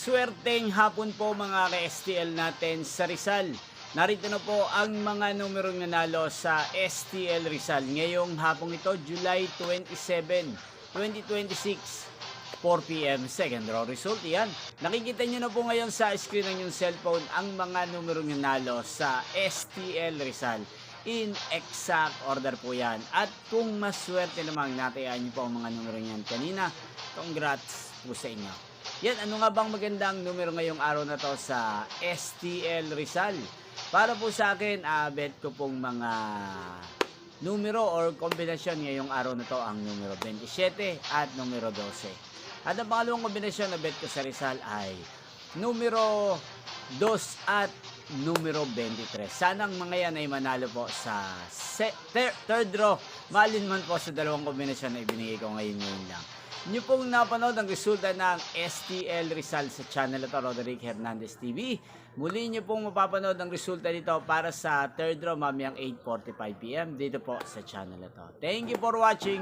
Swerteng hapon po mga ka-STL natin sa Rizal. Narito na po ang mga numerong nanalo sa STL Rizal ngayong hapong ito, July 27, 2026, 4 p.m. second draw result. Yan. Nakikita nyo na po ngayon sa screen ng yung cellphone ang mga numerong nanalo sa STL Rizal. In exact order po yan. At kung maswerte namang natayaan nyo po ang mga numerong yan kanina, congrats po sa inyo. Yan, ano nga bang magandang numero ngayong araw na to sa STL Rizal? Para po sa akin, bet ko pong mga numero or kombinasyon ngayong araw na to ang numero 27 at numero 12. At ang pangalawang kombinasyon na bet ko sa Rizal ay numero 2 at numero 23. Sanang mga yan ay manalo po sa third draw. Malin man po sa dalawang kombinasyon na ibinigay ko ngayon lang. Nyo pong napanood ang resulta ng STL Rizal sa channel ito, Roderick Hernandez TV. Muli nyo pong mapapanood ang resulta nito para sa third draw mamayang 8:45 p.m. dito po sa channel ito. Thank you for watching.